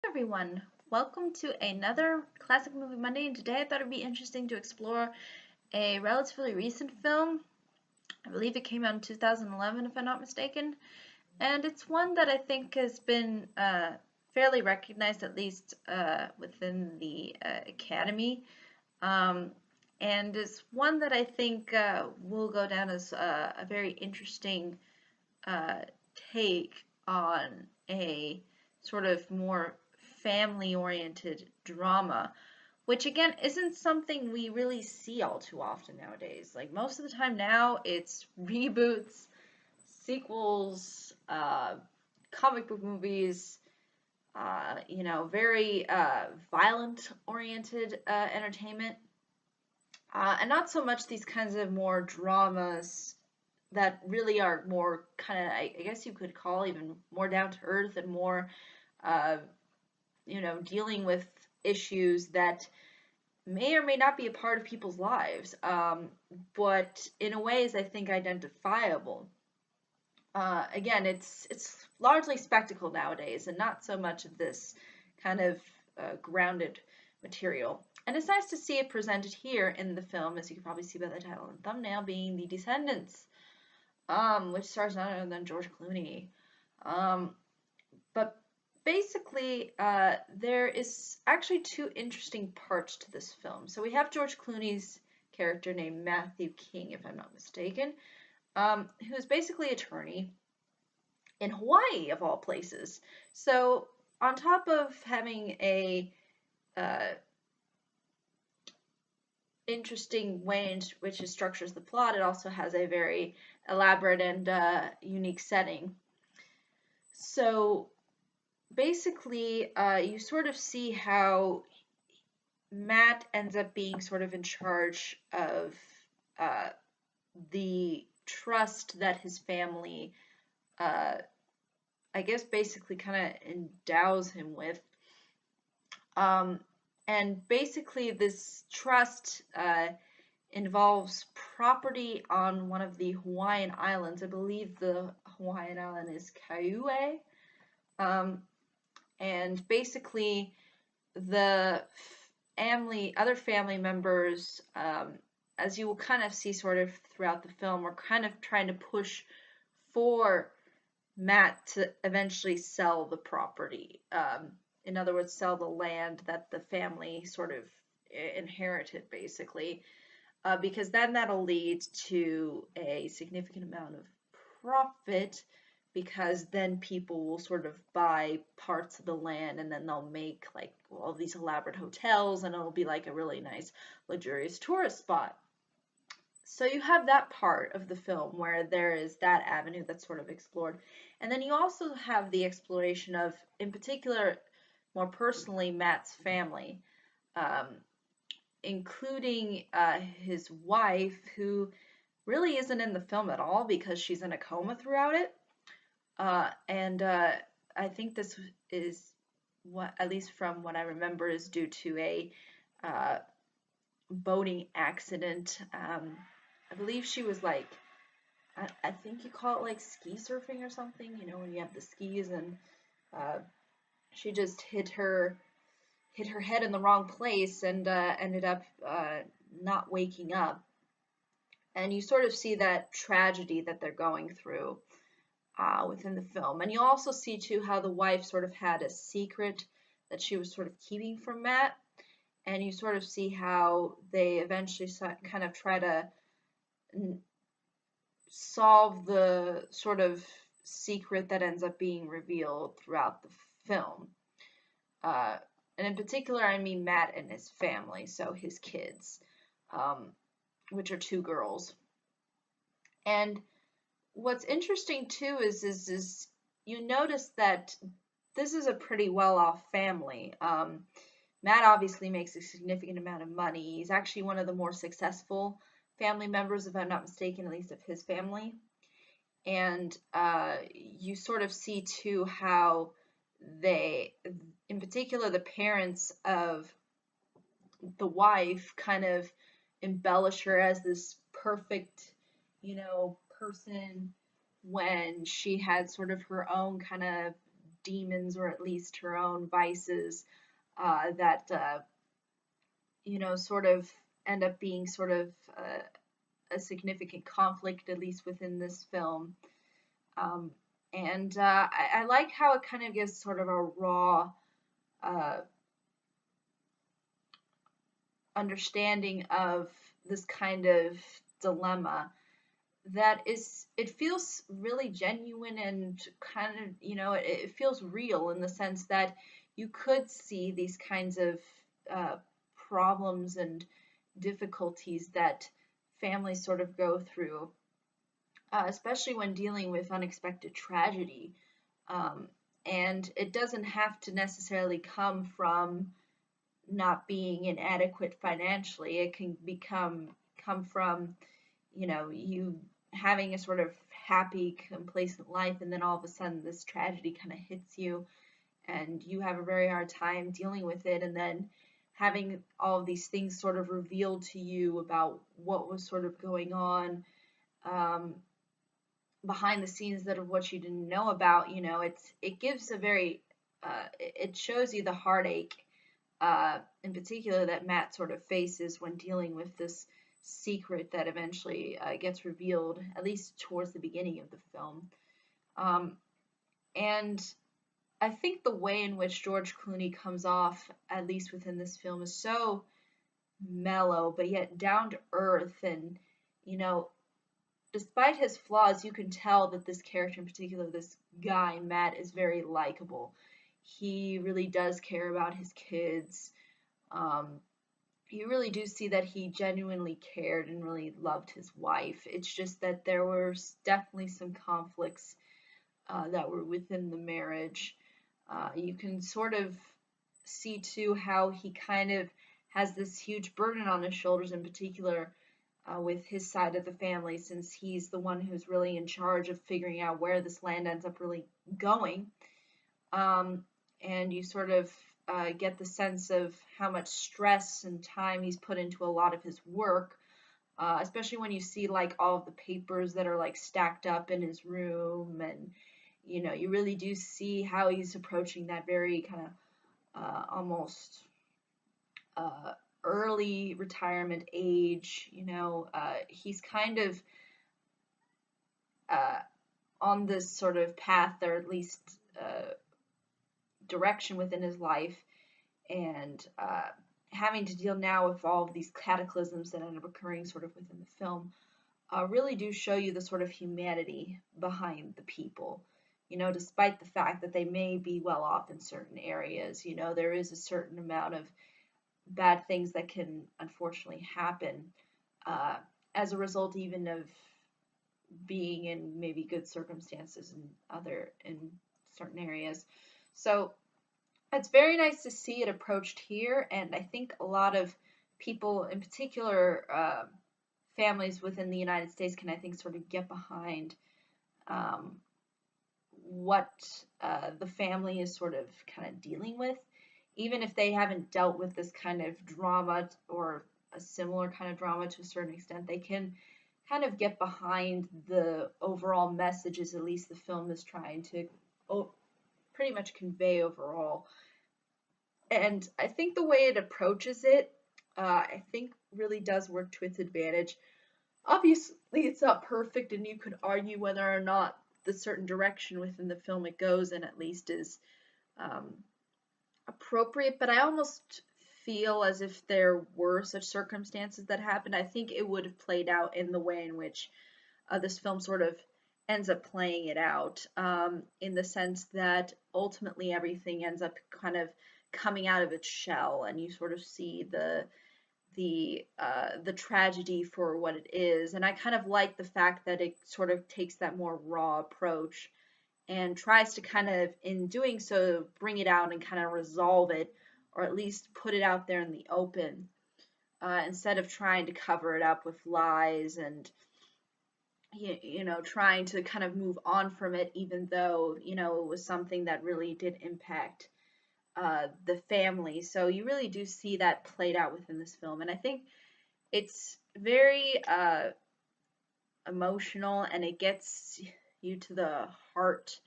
Everyone, welcome to another Classic Movie Monday, and today I thought it'd be interesting to explore a relatively recent film. I believe it came out in 2011, if I'm not mistaken, and it's one that I think has been fairly recognized, at least within the Academy, um, and is one that I think will go down as a very interesting uh, take on a sort of more family-oriented drama, which again isn't something we really see all too often nowadays. Like most of the time now, it's reboots, sequels, comic book movies, very violent-oriented entertainment, and not so much these kinds of more dramas that really are more kind of, I guess you could call even more down to earth and more, uh, dealing with issues that may or may not be a part of people's lives, but in a way is, I think, identifiable. Again, it's largely spectacle nowadays, and not so much of this kind of grounded material. And it's nice to see it presented here in the film, as you can probably see by the title and thumbnail, being The Descendants, which stars none other than George Clooney. But basically, there is actually two interesting parts to this film. So we have George Clooney's character named Matthew King, if I'm not mistaken, who is basically an attorney in Hawaii, of all places. So on top of having a uh, interesting way in which it structures the plot, it also has a very elaborate and unique setting. So basically, you sort of see how Matt ends up being sort of in charge of uh, the trust that his family, uh, I guess, basically kind of endows him with. Um, and basically, this trust involves property on one of the Hawaiian islands. I believe the Hawaiian island is Kauai. Um, and basically, the other family members, as you will kind of see sort of throughout the film, are kind of trying to push for Matt to eventually sell the property. In other words, sell the land that the family sort of inherited, basically, because then that'll lead to a significant amount of profit, because then people will sort of buy parts of the land and then they'll make like all these elaborate hotels, and it'll be like a really nice luxurious tourist spot. So you have that part of the film where there is that avenue that's sort of explored. And then you also have the exploration of, in particular, more personally, Matt's family, um, including his wife, who really isn't in the film at all because she's in a coma throughout it. And I think this is what, at least from what I remember, is due to a uh, boating accident. I believe she was like, I think you call it like ski surfing or something, when you have the skis, and uh, she just hit her head in the wrong place and ended up not waking up. And you sort of see that tragedy that they're going through within the film. And you also see too how the wife sort of had a secret that she was sort of keeping from Matt, and you sort of see how they eventually kind of try to solve the sort of secret that ends up being revealed throughout the film. Uh, and in particular, I mean Matt and his family, so his kids, um, which are two girls. And what's interesting too is you notice that this is a pretty well-off family. Matt obviously makes a significant amount of money. He's actually one of the more successful family members, if I'm not mistaken, at least of his family. And you sort of see too how they, in particular, the parents of the wife, kind of embellish her as this perfect, person, when she had sort of her own kind of demons, or at least her own vices, that sort of end up being sort of a significant conflict, at least within this film. Um, and I like how it kind of gives sort of a raw uh, understanding of this kind of dilemma that is, it feels really genuine and kind of, it feels real in the sense that you could see these kinds of uh, problems and difficulties that families sort of go through, especially when dealing with unexpected tragedy. Um, and it doesn't have to necessarily come from not being inadequate financially. It can come from, you having a sort of happy, complacent life, and then all of a sudden this tragedy kind of hits you, and you have a very hard time dealing with it, and then having all of these things sort of revealed to you about what was sort of going on, um, behind the scenes, that of what you didn't know about. It gives a very it shows you the heartache, in particular, that Matt sort of faces when dealing with this secret that eventually gets revealed, at least towards the beginning of the film. Um, and I think the way in which George Clooney comes off, at least within this film, is so mellow, but yet down to earth. And, you know, despite his flaws, you can tell that this character in particular, this guy, Matt, is very likable. He really does care about his kids. Um, you really do see that he genuinely cared and really loved his wife. It's just that there were definitely some conflicts that were within the marriage. You can sort of see too how he kind of has this huge burden on his shoulders, in particular with his side of the family, since he's the one who's really in charge of figuring out where this land ends up really going. Um, and you sort of get the sense of how much stress and time he's put into a lot of his work, especially when you see like all of the papers that are like stacked up in his room. And you really do see how he's approaching that very kind of almost uh, early retirement age. He's kind of uh, on this sort of path, or at least direction within his life, and having to deal now with all of these cataclysms that end up occurring sort of within the film, really do show you the sort of humanity behind the people. Despite the fact that they may be well off in certain areas, there is a certain amount of bad things that can unfortunately happen uh, as a result even of being in maybe good circumstances in certain areas. So it's very nice to see it approached here, and I think a lot of people, in particular families within the United States, can, I think, sort of get behind um, what the family is sort of kind of dealing with, even if they haven't dealt with this kind of drama or a similar kind of drama to a certain extent. They can kind of get behind the overall messages, at least the film is trying to pretty much convey overall. And I think the way it approaches it, I think really does work to its advantage. Obviously, it's not perfect, and you could argue whether or not the certain direction within the film it goes in, at least, is um, appropriate. But I almost feel as if there were such circumstances that happened, I think it would have played out in the way in which this film sort of ends up playing it out, in the sense that ultimately everything ends up kind of coming out of its shell, and you sort of see the tragedy for what it is. And I kind of like the fact that it sort of takes that more raw approach and tries to kind of, in doing so, bring it out and kind of resolve it, or at least put it out there in the open, instead of trying to cover it up with lies and trying to kind of move on from it, even though it was something that really did impact the family. So you really do see that played out within this film, and I think it's very emotional, and it gets you to the heart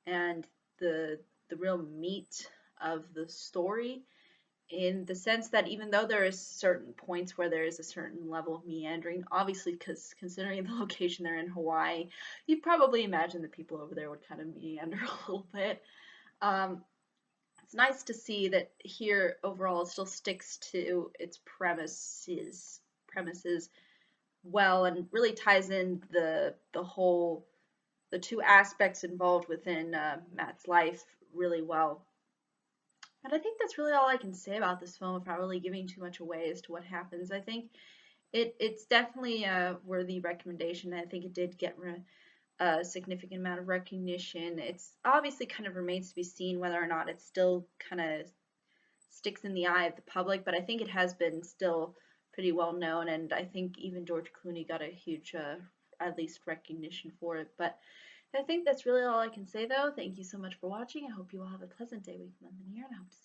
and the the real meat of the story, in the sense that even though there is certain points where there is a certain level of meandering, obviously, because considering the location they're in Hawaii, you'd probably imagine the people over there would kind of meander a little bit. Um, it's nice to see that here overall it still sticks to its premises well, and really ties in the two aspects involved within Matt's life really well. And I think that's really all I can say about this film without really giving too much away as to what happens. I think it's definitely a worthy recommendation. I think it did get a significant amount of recognition. It's obviously kind of remains to be seen whether or not it still kind of sticks in the eye of the public, but I think it has been still pretty well known, and I think even George Clooney got a huge, at least, recognition for it. But I think that's really all I can say, though. Thank you so much for watching. I hope you all have a pleasant day, week, month, and year, and I hope to